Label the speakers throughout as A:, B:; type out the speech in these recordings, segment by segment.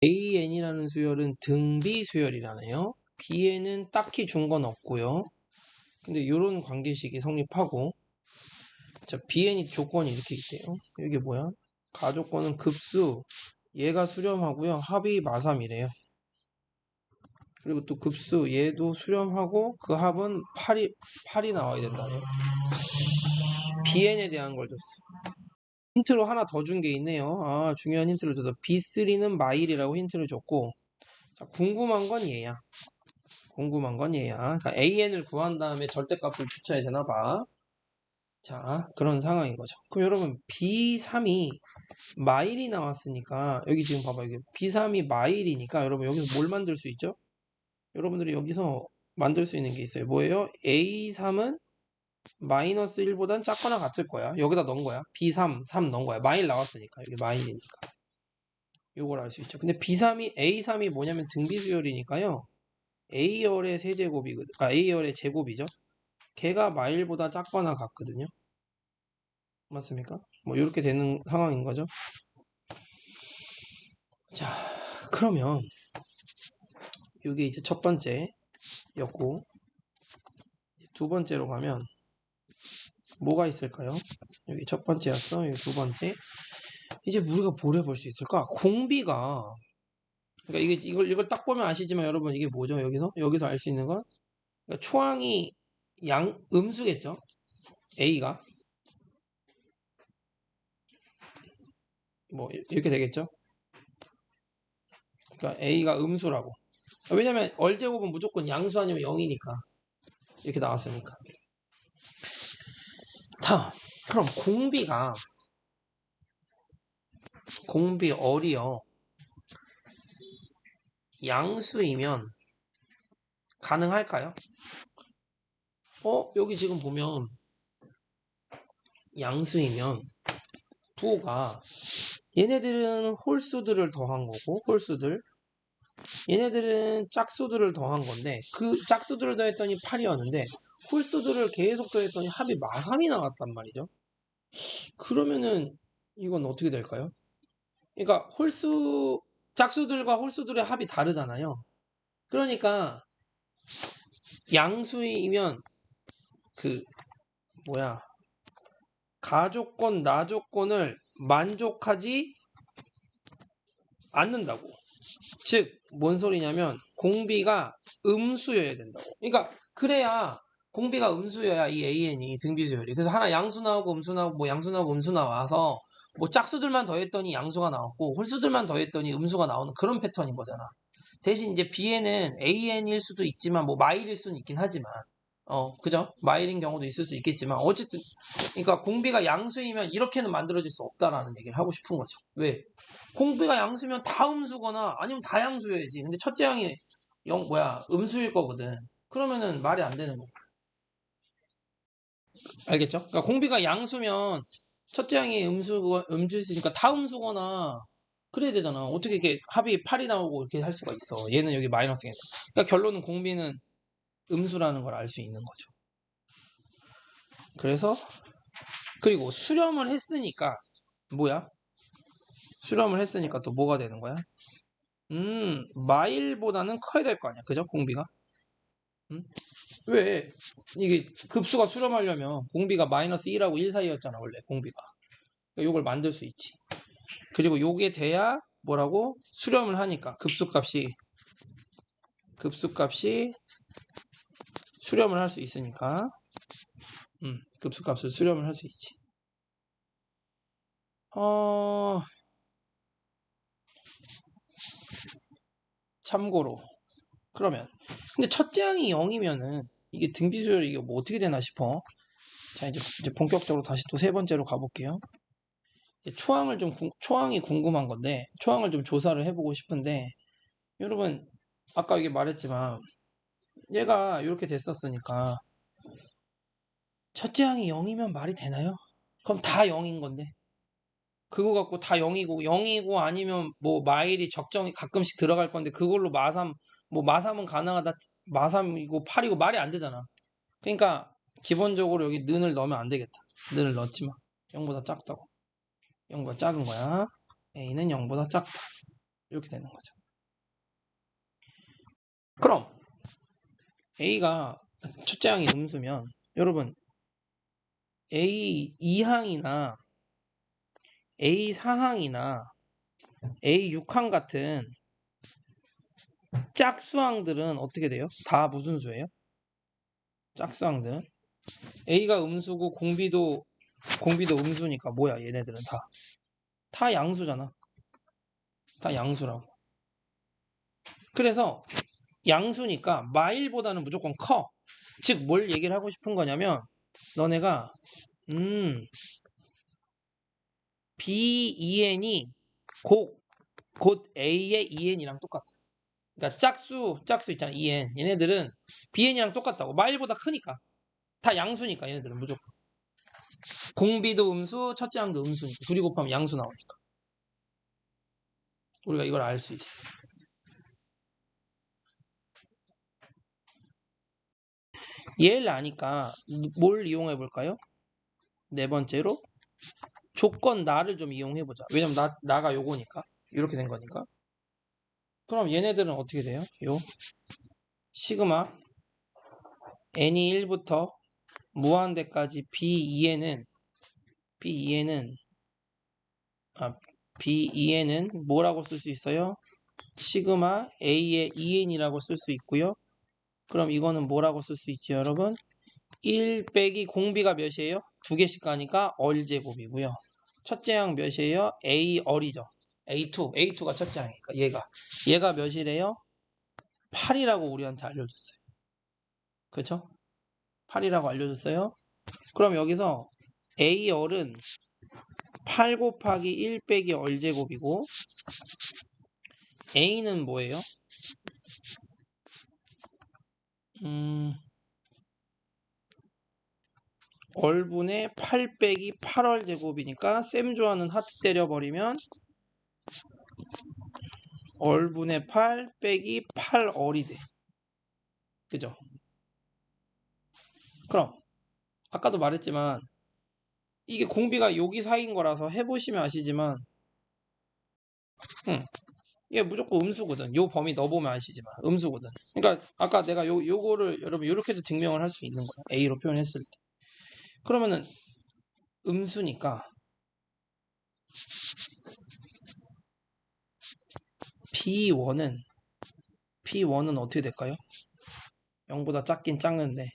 A: AN이라는 수열은 등비 수열이라네요. B에는 딱히 준 건 없고요. 근데 이런 관계식이 성립하고, 자, BN이 조건이 이렇게 있대요. 이게 뭐야? 가조건은 급수, 얘가 수렴하고요. 합이 마삼이래요. 그리고 또 급수, 얘도 수렴하고 그 합은 8이 나와야 된다네요. BN에 대한 걸 줬어. 힌트로 하나 더 준 게 있네요. 아, 중요한 힌트를 줬어. B3는 마일이라고 힌트를 줬고, 자, 궁금한 건 얘야. 그러니까 AN을 구한 다음에 절대값을 붙여야 되나 봐. 자, 그런 상황인 거죠. 그럼 여러분, B3이 마일이 나왔으니까, 여기 지금 봐봐. 여기 B3이 마일이니까, 여러분, 여기서 뭘 만들 수 있죠? 여러분들이 여기서 만들 수 있는 게 있어요. 뭐예요? A3은 마이너스 1보단 작거나 같을 거야. 여기다 넣은 거야. B3, 3 넣은 거야. 마일 나왔으니까. 여기 마일이니까. 요걸 알 수 있죠. 근데 A3이 뭐냐면 등비수열이니까요. A열의 세제곱이거든. A열의 제곱이죠. 걔가 마일보다 작거나 같거든요. 맞습니까? 뭐 이렇게 되는 상황인 거죠. 자, 그러면 이게 이제 첫 번째였고, 두 번째로 가면 뭐가 있을까요? 여기 첫 번째였어. 여기 두 번째. 이제 우리가 뭘 해볼 수 있을까? 공비가, 그러니까 이걸 딱 보면 아시지만 여러분 이게 뭐죠? 여기서 알 수 있는 건, 그러니까 초항이 음수겠죠? A가 뭐 이렇게 되겠죠? 그러니까 A가 음수라고. 왜냐면 얼제곱은 무조건 양수 아니면 0이니까 이렇게 나왔으니까. 다음, 그럼 공비어리요 양수이면 가능할까요? 여기 지금 보면 양수이면 부호가 얘네들은 홀수들을 더한 거고, 얘네들은 짝수들을 더한 건데, 그 짝수들을 더했더니 8이었는데 홀수들을 계속 더했더니 합이 마삼이 나왔단 말이죠. 그러면은 이건 어떻게 될까요? 그러니까 짝수들과 홀수들의 합이 다르잖아요. 그러니까 양수이면 그 가조건, 나조건을 만족하지 않는다고. 즉, 뭔 소리냐면 공비가 음수여야 된다고. 그러니까 그래야 공비가 음수여야 이 AN이 등비수열이. 그래서 하나 양수 나오고 음수 나오고 뭐 양수 나오고 음수 나와서 뭐 짝수들만 더했더니 양수가 나왔고 홀수들만 더했더니 음수가 나오는 그런 패턴인 거잖아. 대신 이제 B에는 AN일 수도 있지만 뭐 마일일 수는 있긴 하지만 그죠? 마일인 경우도 있을 수 있겠지만 어쨌든 그러니까 공비가 양수이면 이렇게는 만들어질 수 없다라는 얘기를 하고 싶은 거죠. 왜? 공비가 양수면 다 음수거나 아니면 다 양수여야지. 근데 첫째 항이 음수일 거거든. 그러면은 말이 안 되는 거야. 알겠죠? 그러니까 공비가 양수면 첫째 항이 음수일 수 있으니까 다 음수거나 그래야 되잖아. 어떻게 이렇게 합이 8이 나오고 이렇게 할 수가 있어. 얘는 여기 마이너스겠다. 그러니까 결론은 공비는 음수라는 걸 알 수 있는 거죠. 그리고 수렴을 했으니까 수렴을 했으니까 또 뭐가 되는 거야? 마일보다는 커야 될 거 아니야. 그죠? 공비가? 왜? 이게 급수가 수렴하려면 공비가 마이너스 1하고 1 사이였잖아. 원래 공비가. 그러니까 이걸 만들 수 있지. 그리고 요게 돼야 뭐라고? 수렴을 하니까 급수값이 수렴을 할 수 있으니까 급수값을 수렴을 할 수 있지. 참고로 그러면 근데 첫째 항이 0이면은 이게 등비수열 이게 뭐 어떻게 되나 싶어. 자 이제 본격적으로 다시 또 세 번째로 가볼게요. 초항이 궁금한 건데 초항을 좀 조사를 해보고 싶은데 여러분 아까 이게 말했지만 얘가 이렇게 됐었으니까 첫째 항이 0이면 말이 되나요? 그럼 다 0인 건데 그거 갖고 다 0이고 아니면 뭐 마일이 적정히 가끔씩 들어갈 건데 그걸로 마삼은 가능하다. 마삼이고 8이고 말이 안 되잖아. 그러니까 기본적으로 여기 는을 넣으면 안 되겠다. 는을 넣지 마. 0보다 작다고. 0보다 작은 거야. A는 0보다 작다. 이렇게 되는 거죠. 그럼 A가 첫째 항이 음수면 여러분 A 2항이나 A 4항이나 A 6항 같은 짝수항들은 어떻게 돼요? 다 무슨 수예요? 짝수항들은 A가 음수고 공비도 음수니까 뭐야 얘네들은 다 양수잖아. 다 양수라고. 그래서 양수니까 마일보다는 무조건 커. 즉 뭘 얘기를 하고 싶은 거냐면 너네가 B2n이 곧 A의 2n이랑 똑같아. 그러니까 짝수 있잖아 2n. 얘네들은 BN이랑 똑같다고. 마일보다 크니까. 다 양수니까 얘네들은 무조건. 공비도 음수, 첫째 항도 음수니까. 둘이 곱하면 양수 나오니까. 우리가 이걸 알 수 있어. 얘를 아니까 뭘 이용해 볼까요? 네 번째로 조건 나를 좀 이용해 보자. 왜냐면 나가 요거니까. 이렇게 된 거니까. 그럼 얘네들은 어떻게 돼요? 요 시그마 n이 1부터 무한대까지 B2n은 뭐라고 쓸 수 있어요? 시그마 A의 2n이라고 쓸 수 있고요. 그럼 이거는 뭐라고 쓸 수 있죠, 여러분? 1 빼기 공비가 몇이에요? 두 개씩 가니까 얼제곱이고요. 첫째 항 몇이에요? A 얼이죠. A2가 첫째 항이니까 얘가 몇이래요? 8이라고 우리한테 알려줬어요. 그렇죠? 8이라고 알려줬어요. 그럼 여기서 A 얼은 8 곱하기 1 빼기 얼제곱이고 A는 뭐예요? 얼분의 8 빼기 8얼 제곱이니까 쌤 좋아하는 하트 때려버리면 얼분의 8 빼기 8얼이 돼. 그죠? 그럼 아까도 말했지만 이게 공비가 여기 사이인 거라서 해보시면 아시지만 이게 무조건 음수거든. 요 범위 넣어보면 아시지만 음수거든. 그러니까 아까 내가 요거를 여러분 이렇게도 증명을 할 수 있는 거야. A로 표현했을 때. 그러면은 음수니까 P1은 어떻게 될까요? 0보다 작긴 작는데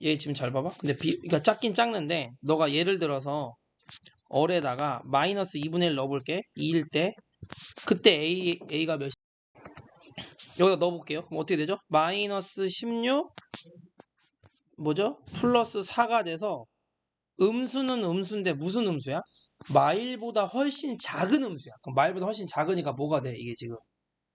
A: 얘 지금 잘 봐봐. 근데 그러니까 작긴 작는데 너가 예를 들어서 얼에다가 마이너스 2분의 1 넣어볼게. 2일 때 그때 A가 몇 여기다 넣어볼게요. 그럼 어떻게 되죠? 마이너스 16 뭐죠? 플러스 4가 돼서 음수는 음수인데 무슨 음수야? 마일보다 훨씬 작은 음수야. 그럼 마일보다 훨씬 작으니까 뭐가 돼? 이게 지금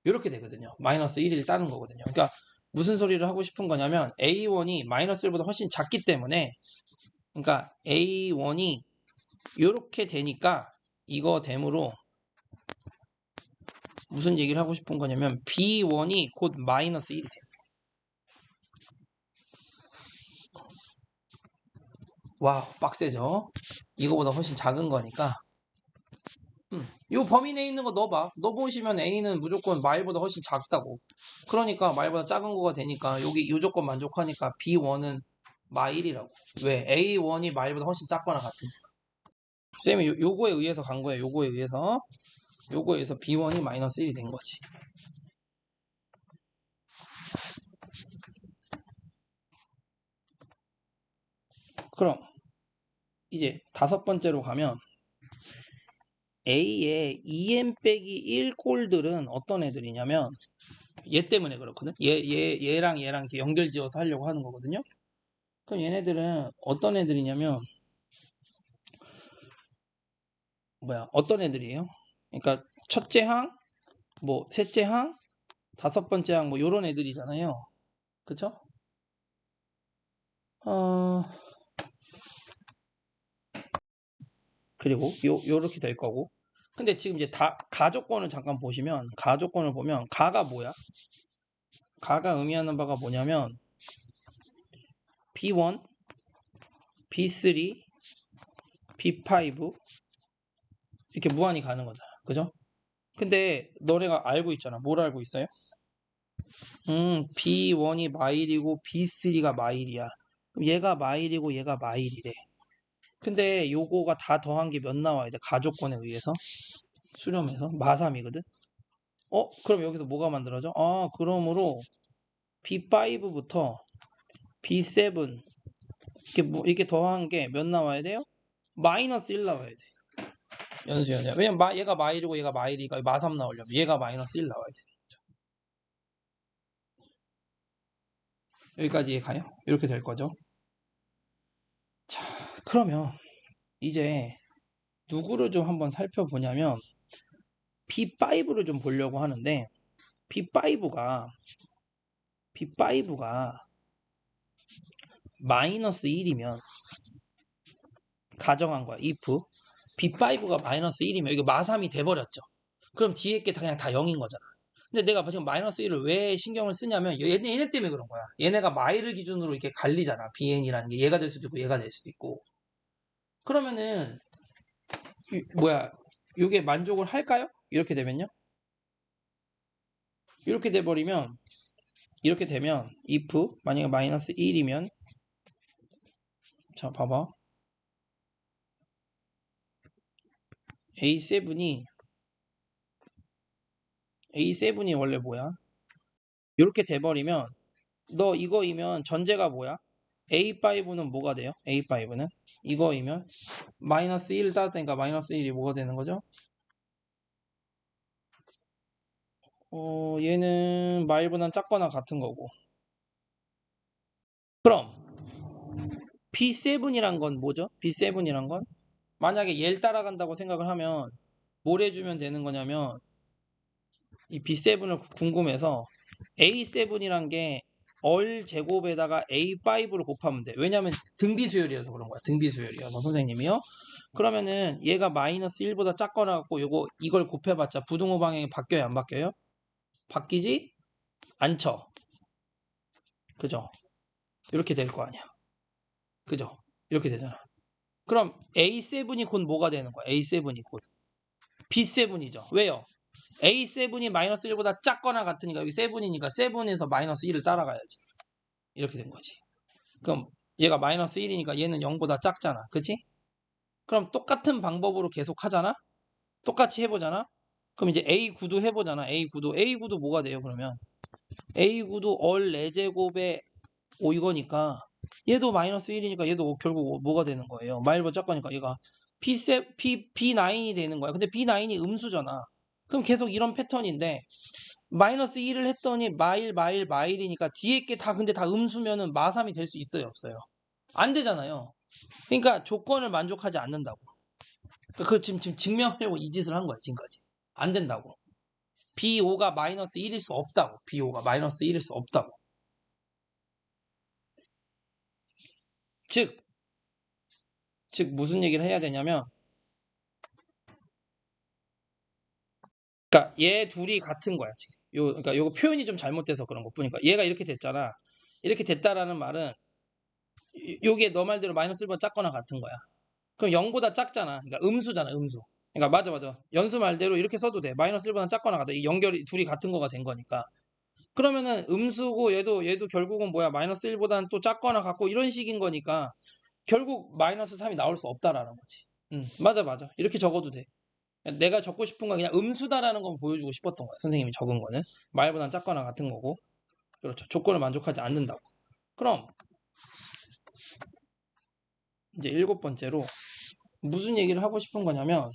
A: 이렇게 되거든요. 마이너스 1을 따는 거거든요. 그러니까 무슨 소리를 하고 싶은 거냐면 A1이 마이너스 1보다 훨씬 작기 때문에 그러니까 A1이 이렇게 되니까 이거 됨으로 무슨 얘기를 하고 싶은 거냐면 B1이 곧 마이너스 1이 돼요. 와 빡세죠? 이거보다 훨씬 작은 거니까 이 범위 내에 있는 거 넣어봐. 넣어보시면 A는 무조건 마일보다 훨씬 작다고. 그러니까 마일보다 작은 거가 되니까 여기 이 조건 만족하니까 B1은 마일이라고. 왜? A1이 마일보다 훨씬 작거나 같으니까. 쌤이 요거에 의해서 간 거예요. 요거에 의해서 B1이 마이너스 1이 된 거지. 그럼 이제 다섯 번째로 가면 A의 2n 빼기 1 꼴들은 어떤 애들이냐면 얘 때문에 그렇거든. 얘랑 이렇게 연결 지어서 하려고 하는 거거든요. 그럼 얘네들은 어떤 애들이냐면 어떤 애들이에요? 그러니까 첫째 항, 뭐 셋째 항, 다섯 번째 항 뭐 요런 애들이잖아요. 그쵸? 그리고 요렇게 될 거고. 근데 지금 이제 가조건을 잠깐 보시면 가조건을 보면 가가 뭐야? 가가 의미하는 바가 뭐냐면 B1, B3, B5 이렇게 무한히 가는 거잖아. 그죠? 근데 너네가 알고 있잖아. 뭘 알고 있어요? B1이 마일이고 B3가 마일이야. 그럼 얘가 마일이고 얘가 마일이래. 근데 요거가 다 더한 게 몇 나와야 돼? 가족권에 의해서 수렴해서 마삼이거든. 그럼 여기서 뭐가 만들어져? 그러므로 B5부터 B7 이렇게 더한 게 몇 나와야 돼요? 마이너스 1 나와야 돼. 연수연이야. 왜냐면 얘가 마일이고 얘가 마일이니까 마3 나오려면 얘가 마이너스 1 나와야 돼. 여기까지 이해가요? 이렇게 될 거죠. 자, 그러면 이제 누구를 좀 한번 살펴보냐면 B5를 좀 보려고 하는데 B5가 마이너스 1이면 가정한 거야. if B5가 마이너스 1이면 이거 마3이 돼버렸죠. 그럼 뒤에 게 그냥 다 0인 거잖아. 근데 내가 지금 마이너스 1을 왜 신경을 쓰냐면 얘네 때문에 그런 거야. 얘네가 마일을 기준으로 이렇게 갈리잖아. BN이라는 게 얘가 될 수도 있고 얘가 될 수도 있고. 그러면은 요게 만족을 할까요? 이렇게 되면요. 이렇게 돼버리면 이렇게 되면 if 만약에 마이너스 1이면 자 봐봐 A7이 원래 뭐야? 이렇게 돼버리면 너 이거이면 전제가 뭐야? A5는 뭐가 돼요? A5는 이거이면 마이너스 1 따졌으니까 마이너스 1이 뭐가 되는 거죠? 얘는 마일보단 작거나 같은 거고. 그럼 B7이란 건 뭐죠? B7이란 건 만약에 얘를 따라간다고 생각을 하면 뭘 해주면 되는 거냐면 이 B7을 궁금해서 A7이란 게 얼 제곱에다가 A5를 곱하면 돼. 왜냐면 등비수열이라서 그런 거야. 등비수열이어서 선생님이요. 그러면은 얘가 마이너스 1보다 작거나 갖고 이걸 곱해봤자 부등호 방향이 바뀌어요? 안 바뀌어요? 바뀌지 않죠. 그죠? 이렇게 될 거 아니야. 그죠? 이렇게 되잖아. 그럼 A7이 곧 뭐가 되는 거야? A7이 곧 B7이죠. 왜요? A7이 마이너스 1보다 작거나 같으니까 여기 7이니까 7에서 마이너스 1을 따라가야지. 이렇게 된 거지. 그럼 얘가 마이너스 1이니까 얘는 0보다 작잖아. 그치? 그럼 똑같은 방법으로 계속 하잖아? 똑같이 해보잖아? 그럼 이제 A9도 해보잖아. A9도 뭐가 돼요, 그러면? A9도 얼 4제곱에 5 이거니까 얘도 마이너스 1이니까 얘도 결국 뭐가 되는 거예요? 마일보다 작거니까 얘가 B9이 되는 거야. 근데 B9이 음수잖아. 그럼 계속 이런 패턴인데 마이너스 1을 했더니 마일이니까 뒤에 게 다 근데 다 음수면은 마3이 될 수 있어요, 없어요? 안 되잖아요. 그러니까 조건을 만족하지 않는다고. 그걸 지금 증명하려고 이 짓을 한 거야, 지금까지. 안 된다고. B5가 마이너스 1일 수 없다고. B5가 마이너스 1일 수 없다고. 즉 무슨 얘기를 해야 되냐면 그러니까 얘 둘이 같은 거야, 지금. 그러니까 요거 표현이 좀 잘못돼서 그런 것 뿐이니까 얘가 이렇게 됐잖아. 이렇게 됐다라는 말은 요게 너 말대로 마이너스 1보다 작거나 같은 거야. 그럼 0보다 작잖아. 그러니까 음수잖아, 음수. 그러니까 맞아. 연수 말대로 이렇게 써도 돼. 마이너스 1보다 작거나 같아. 이 연결이 둘이 같은 거가 된 거니까. 그러면은 음수고 얘도 결국은 뭐야? 마이너스 1보다는 또 작거나 같고 이런 식인 거니까 결국 마이너스 3이 나올 수 없다라는 거지. 맞아. 이렇게 적어도 돼. 내가 적고 싶은 건 그냥 음수다라는 건 보여주고 싶었던 거야. 선생님이 적은 거는. 말보다는 작거나 같은 거고. 그렇죠. 조건을 만족하지 않는다고. 그럼 이제 7번째로 무슨 얘기를 하고 싶은 거냐면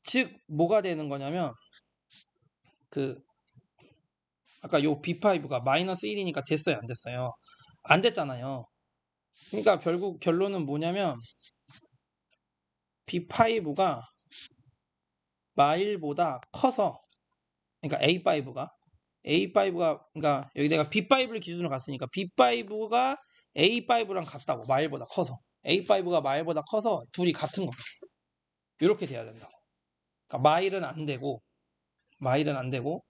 A: 즉 뭐가 되는 거냐면 그 아까 요 B5가 마이너스 1이니까 됐어요, 안 됐어요? 안 됐잖아요. 그러니까 결국 결론은 뭐냐면 B5가 마일보다 커서 그러니까 A5가 그러니까 여기 내가 B5를 기준으로 갔으니까 B5가 A5랑 같다고. 마일보다 커서 A5가 마일보다 커서 둘이 같은 거. 이렇게 돼야 된다고. 그러니까 마일은 안 되고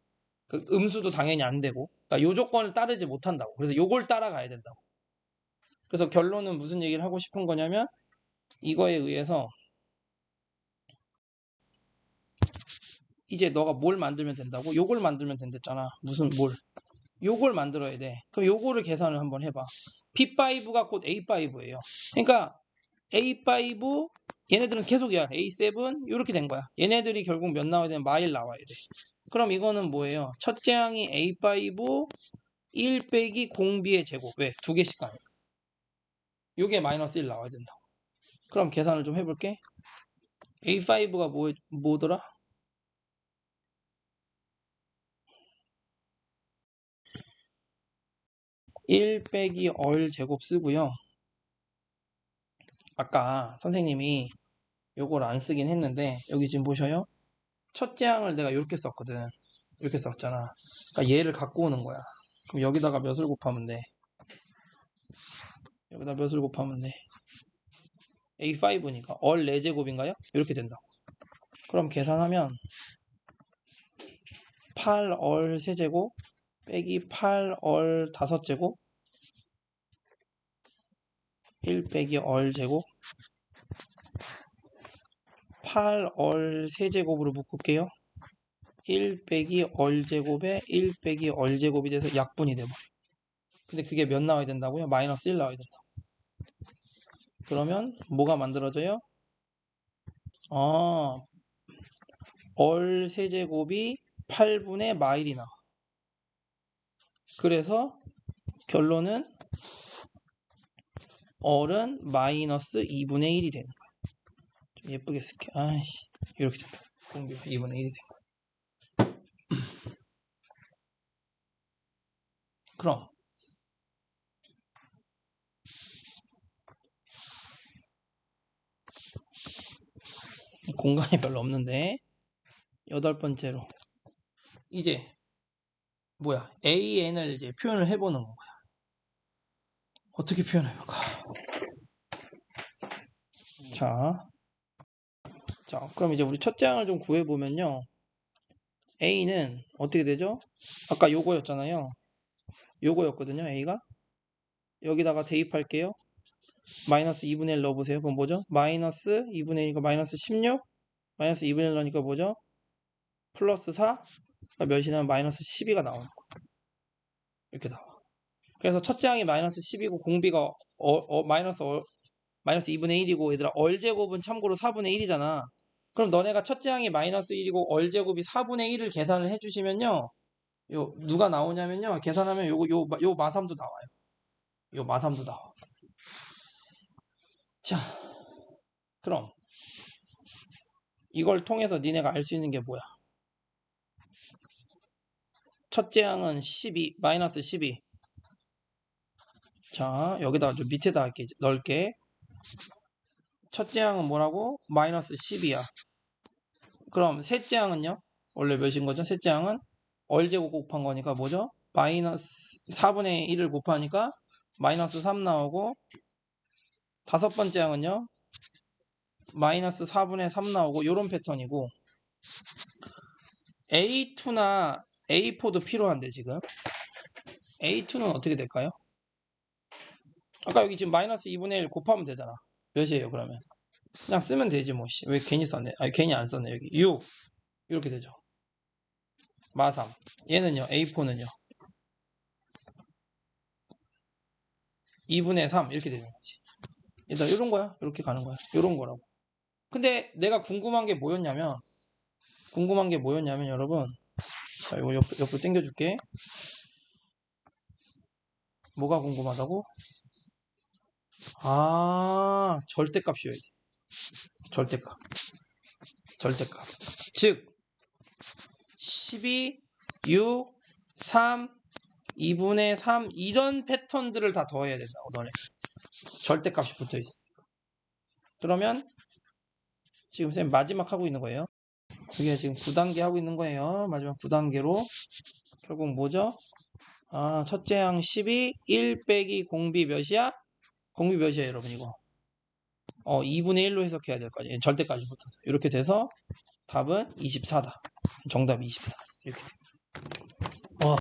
A: 그 음수도 당연히 안 되고 그러니까 요 조건을 따르지 못한다고. 그래서 요걸 따라가야 된다고. 그래서 결론은 무슨 얘기를 하고 싶은 거냐면 이거에 의해서 이제 너가 뭘 만들면 된다고? 요걸 만들면 된댔잖아. 무슨 뭘? 요걸 만들어야 돼. 그럼 요거를 계산을 한번 해봐. B5가 곧 A5예요. 그러니까 A5 얘네들은 계속이야. A7 이렇게 된 거야. 얘네들이 결국 몇 나와야 되면 마일 나와야 돼. 그럼 이거는 뭐예요? 첫째 항이 A5 1 빼기 공비의 제곱. 왜? 두 개씩 가니까. 요게 마이너스 1 나와야 된다고. 그럼 계산을 좀 해볼게. A5가 뭐더라? 1 빼기 얼 제곱 쓰고요. 아까 선생님이 요걸 안 쓰긴 했는데 여기 지금 보셔요. 첫째 항을 내가 이렇게 썼거든. 이렇게 썼잖아. 그러니까 얘를 갖고 오는 거야. 그럼 여기다가 몇을 곱하면 돼? 여기다 몇을 곱하면 돼? A5니까 얼 4제곱인가요? 이렇게 된다고. 그럼 계산하면 8얼 3제곱 빼기 8얼 5제곱 1 빼기 얼 제곱 8얼 3제곱으로 묶을게요. 1 빼기 얼 제곱에 1 빼기 얼 제곱이 돼서 약분이 돼버려. 근데 그게 몇 나와야 된다고요? 마이너스 1 나와야 된다고. 그러면 뭐가 만들어져요? 얼 3제곱이 8분의 마일이 나와. 그래서 결론은 얼은 마이너스 2분의 1이 되는 거야. 좀 예쁘게 쓸게. 아이씨, 이렇게 된다. 공비가 2분의 1이 된 거야. 그럼 공간이 별로 없는데 8번째로 이제 뭐야 AN을 이제 표현을 해보는 거야. 어떻게 표현해볼까? 자, 그럼 이제 우리 첫째 항을 좀 구해보면요. A는 어떻게 되죠? 아까 요거였잖아요. 요거였거든요. A가. 여기다가 대입할게요. 마이너스 2분의 1 넣어보세요. 그럼 뭐죠? 마이너스 2분의 1이니까 마이너스 16. 마이너스 2분의 1 넣으니까 뭐죠? 플러스 4. 몇이 나면 마이너스 12가 나오는 거야. 이렇게 나와. 그래서 첫째 항이 마이너스 10이고 공비가 마이너스 2분의 1이고 얘들아 얼제곱은 참고로 4분의 1이잖아. 그럼 너네가 첫째 항이 마이너스 1이고 얼제곱이 4분의 1을 계산을 해주시면요. 요 누가 나오냐면요. 계산하면 요 마삼도 나와요. 요 마삼도 나와. 자, 그럼 이걸 통해서 니네가 알 수 있는 게 뭐야? 첫째 항은 12, 마이너스 12. 자, 여기다가 좀 밑에다 할게, 넣을게. 첫째 항은 뭐라고? 마이너스 10이야. 그럼 셋째 항은요? 원래 몇인 거죠? 셋째 항은 얼제곱 곱한 거니까 뭐죠? 마이너스 4분의 1을 곱하니까 마이너스 3 나오고 다섯 번째 항은요? 마이너스 4분의 3 나오고 요런 패턴이고 A2나 A4도 필요한데 지금 A2는 어떻게 될까요? 아까 여기 지금 마이너스 2분의 1 곱하면 되잖아. 몇이에요 그러면? 그냥 쓰면 되지 뭐. 왜 괜히 썼네. 아니 괜히 안 썼네. 여기 6 이렇게 되죠. 마3 얘는요 A4는요 2분의 3 이렇게 되는 거지. 일단 이런 거야. 이렇게 가는 거야. 이런 거라고. 근데 내가 궁금한 게 뭐였냐면 여러분 자 이거 옆으로 당겨줄게. 뭐가 궁금하다고? 절대값이어야 돼. 절대값. 즉 12, 6, 3, 2분의 3 이런 패턴들을 다 더해야 된다고 너네. 절대값이 붙어있어. 그러면 지금 쌤 마지막 하고 있는 거예요. 그게 지금 9단계 하고 있는 거예요. 마지막 9단계로 결국 뭐죠? 첫째 항 12, 1 빼기 공비 몇이야? 공비 몇이야 여러분 이거? 2분의 1로 해석해야 될 거 아니에요. 절대까지 붙어서. 이렇게 돼서 답은 24다. 정답이 24. 이렇게 돼. 와.